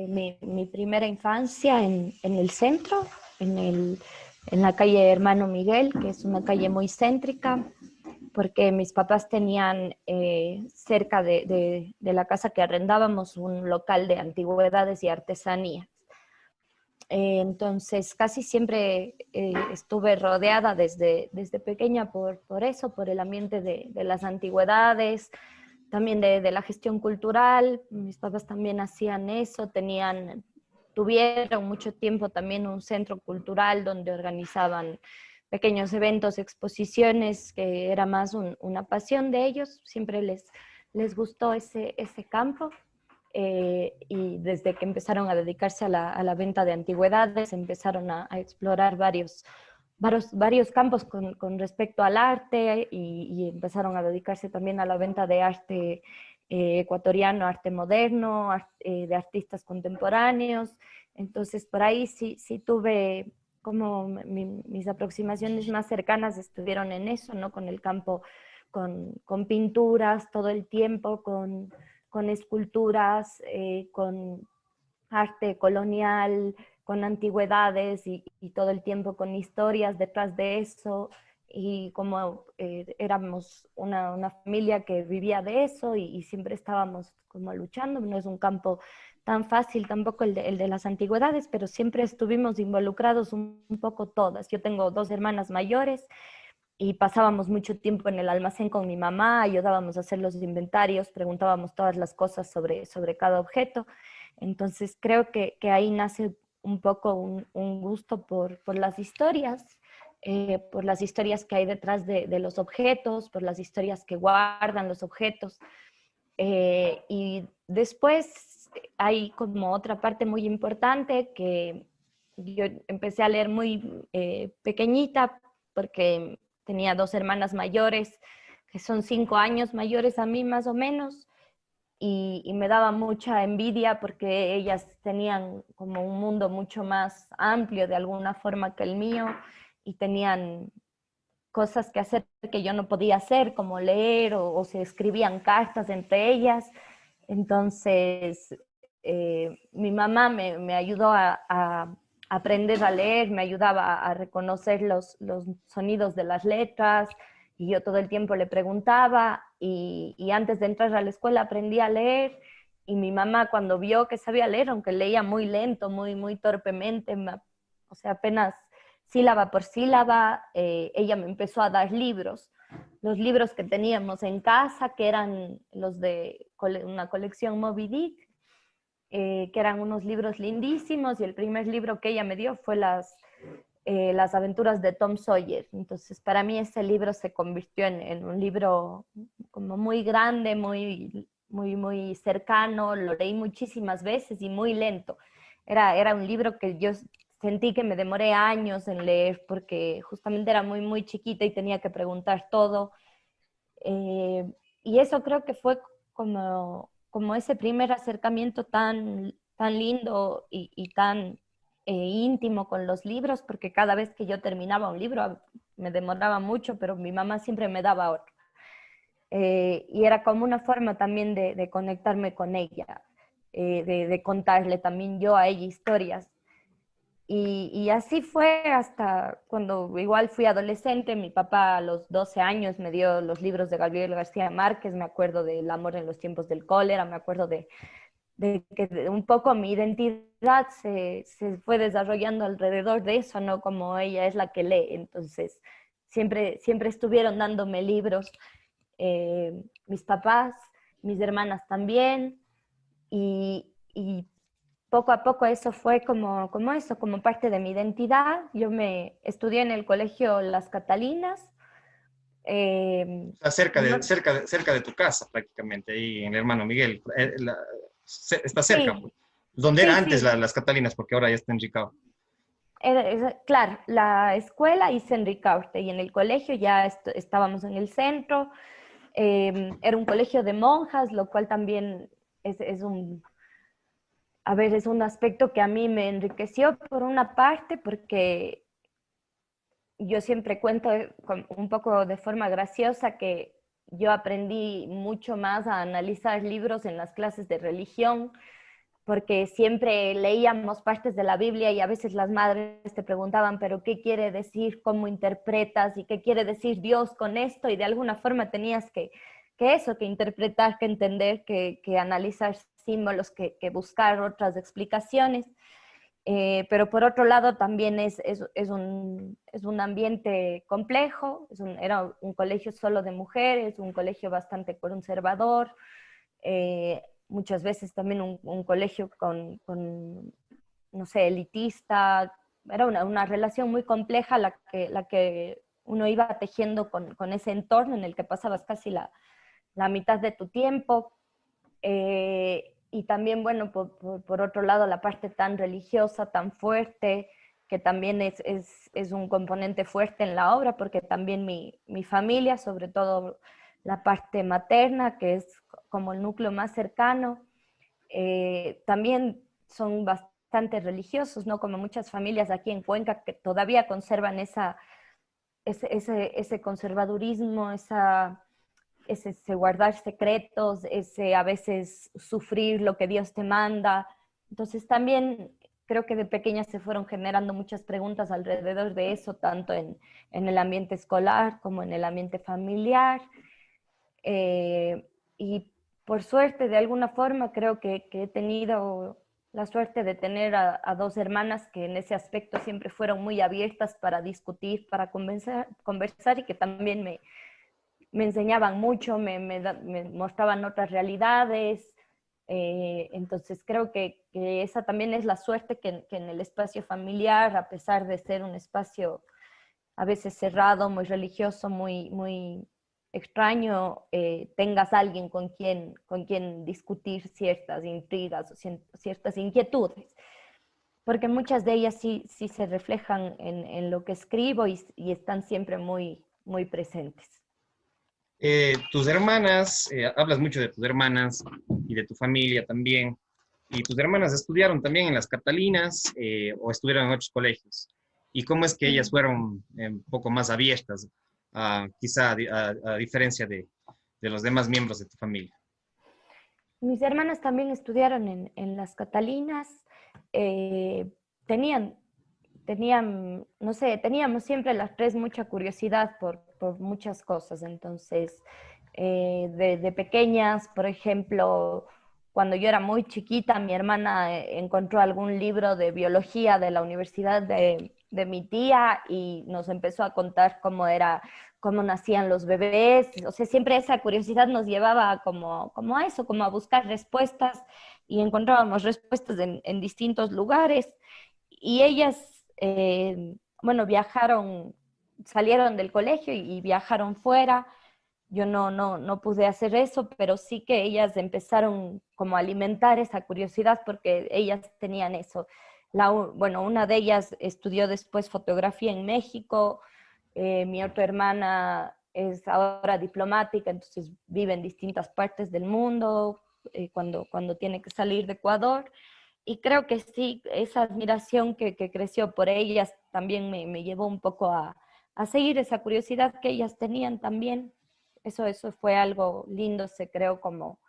mi primera infancia en el centro, en la calle Hermano Miguel, que es una calle muy céntrica, porque mis papás tenían cerca de la casa que arrendábamos un local de antigüedades y artesanías. Entonces, casi siempre estuve rodeada desde pequeña por eso, por el ambiente de las antigüedades, también de la gestión cultural. Mis papás también hacían eso, tuvieron mucho tiempo también un centro cultural donde organizaban pequeños eventos, exposiciones, que era más una pasión de ellos. Siempre les gustó ese campo. Y desde que empezaron a dedicarse a la venta de antigüedades, empezaron a explorar varios campos con respecto al arte y empezaron a dedicarse también a la venta de arte ecuatoriano, arte moderno, de artistas contemporáneos. Entonces, por ahí sí tuve como mis aproximaciones más cercanas estuvieron en eso, ¿no? Con el campo, con pinturas todo el tiempo, con esculturas, con arte colonial, con antigüedades y todo el tiempo con historias detrás de eso. Y como éramos una familia que vivía de eso y siempre estábamos como luchando, no es un campo tan fácil tampoco el de las antigüedades, pero siempre estuvimos involucrados un poco todas. Yo tengo dos hermanas mayores y pasábamos mucho tiempo en el almacén con mi mamá, ayudábamos a hacer los inventarios, preguntábamos todas las cosas sobre cada objeto. Entonces creo que ahí nace un poco un gusto por las historias que hay detrás de los objetos, por las historias que guardan los objetos. Y después hay como otra parte muy importante que yo empecé a leer muy pequeñita porque tenía dos hermanas mayores que son 5 años mayores a mí más o menos y me daba mucha envidia porque ellas tenían como un mundo mucho más amplio de alguna forma que el mío y tenían cosas que hacer que yo no podía hacer, como leer o se escribían cartas entre ellas. Entonces, mi mamá me ayudó a aprender a leer, me ayudaba a reconocer los sonidos de las letras y yo todo el tiempo le preguntaba y antes de entrar a la escuela aprendí a leer y mi mamá cuando vio que sabía leer, aunque leía muy lento, muy torpemente, o sea, apenas sílaba por sílaba, ella me empezó a dar libros, los libros que teníamos en casa, que eran los de una colección Moby Dick, que eran unos libros lindísimos, y el primer libro que ella me dio fue las aventuras de Tom Sawyer. Entonces, para mí ese libro se convirtió en un libro como muy grande, muy cercano, lo leí muchísimas veces y muy lento. Era un libro que yo sentí que me demoré años en leer porque justamente era muy chiquita y tenía que preguntar todo. Eh, y eso creo que fue como ese primer acercamiento tan lindo y tan íntimo con los libros, porque cada vez que yo terminaba un libro me demoraba mucho, pero mi mamá siempre me daba otro. Y era como una forma también de conectarme con ella, de contarle también yo a ella historias. Y así fue hasta cuando igual fui adolescente. Mi papá a los 12 años me dio los libros de Gabriel García Márquez, me acuerdo del Amor en los tiempos del cólera, me acuerdo de que un poco mi identidad se fue desarrollando alrededor de eso, ¿no? Como ella es la que lee. Entonces, siempre estuvieron dándome libros, mis papás, mis hermanas también, y poco a poco eso fue como parte de mi identidad. Yo me estudié en el colegio Las Catalinas. eh, O sea, no- cerca de tu casa, prácticamente, ahí en el Hermano Miguel. Está cerca, sí, pues. ¿Dónde era sí, antes sí. las Catalinas? Porque ahora ya está en Ricao. Claro, la escuela hice en Ricaurte y en el colegio ya estábamos en el centro. Era un colegio de monjas, lo cual también es un aspecto que a mí me enriqueció por una parte, porque yo siempre cuento un poco de forma graciosa que yo aprendí mucho más a analizar libros en las clases de religión, porque siempre leíamos partes de la Biblia y a veces las madres te preguntaban, pero ¿qué quiere decir? ¿Cómo interpretas? ¿Y qué quiere decir Dios con esto? Y de alguna forma tenías que interpretar, que entender, que analizar símbolos, que buscar otras explicaciones. Pero por otro lado también es un ambiente complejo, era un colegio solo de mujeres, un colegio bastante conservador, muchas veces también un colegio no sé, elitista. Era una relación muy compleja la que uno iba tejiendo con ese entorno en el que pasabas casi la mitad de tu tiempo. Y también, bueno, por otro lado, la parte tan religiosa, tan fuerte, que también es un componente fuerte en la obra, porque también mi familia, sobre todo la parte materna, que es como el núcleo más cercano, también son bastante religiosos, ¿no? Como muchas familias aquí en Cuenca que todavía conservan ese conservadurismo, ese guardar secretos, ese a veces sufrir lo que Dios te manda. Entonces también creo que de pequeña se fueron generando muchas preguntas alrededor de eso, tanto en el ambiente escolar como en el ambiente familiar. Y por suerte, de alguna forma, creo que he tenido la suerte de tener a dos hermanas que en ese aspecto siempre fueron muy abiertas para discutir, para conversar y que también me enseñaban mucho, me mostraban otras realidades. Entonces creo que esa también es la suerte que en el espacio familiar, a pesar de ser un espacio a veces cerrado, muy religioso, muy extraño, tengas alguien con quien discutir ciertas intrigas o ciertas inquietudes, porque muchas de ellas sí se reflejan en lo que escribo y están siempre muy presentes. Tus hermanas, hablas mucho de tus hermanas y de tu familia también, y tus hermanas estudiaron también en las Catalinas o estuvieron en otros colegios. ¿Y cómo es que ellas fueron un poco más abiertas, quizá a diferencia de los demás miembros de tu familia? Mis hermanas también estudiaron en las Catalinas, eh, tenían, no sé, teníamos siempre las tres mucha curiosidad por muchas cosas. Entonces, de pequeñas, por ejemplo, cuando yo era muy chiquita, mi hermana encontró algún libro de biología de la universidad de mi tía y nos empezó a contar cómo nacían los bebés. O sea, siempre esa curiosidad nos llevaba como a eso, como a buscar respuestas, y encontrábamos respuestas en distintos lugares. Y ellas, bueno, salieron del colegio y viajaron fuera. Yo no pude hacer eso, pero sí que ellas empezaron como a alimentar esa curiosidad porque ellas tenían eso. Bueno, una de ellas estudió después fotografía en México. Mi otra hermana es ahora diplomática, entonces vive en distintas partes del mundo, cuando tiene que salir de Ecuador. Y creo que sí, esa admiración que creció por ellas también me llevó un poco a seguir esa curiosidad que ellas tenían también. Eso fue algo lindo, se creó como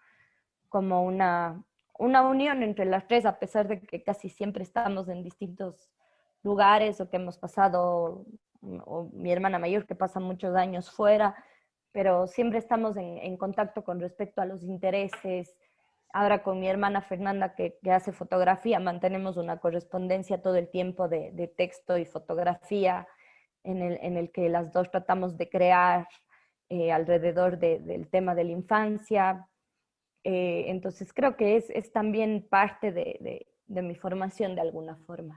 una unión entre las tres, a pesar de que casi siempre estamos en distintos lugares o que hemos pasado, o mi hermana mayor que pasa muchos años fuera, pero siempre estamos en contacto con respecto a los intereses. Ahora con mi hermana Fernanda que hace fotografía, mantenemos una correspondencia todo el tiempo de texto y fotografía en el que las dos tratamos de crear alrededor del tema de la infancia. Entonces creo que es también parte de mi formación de alguna forma.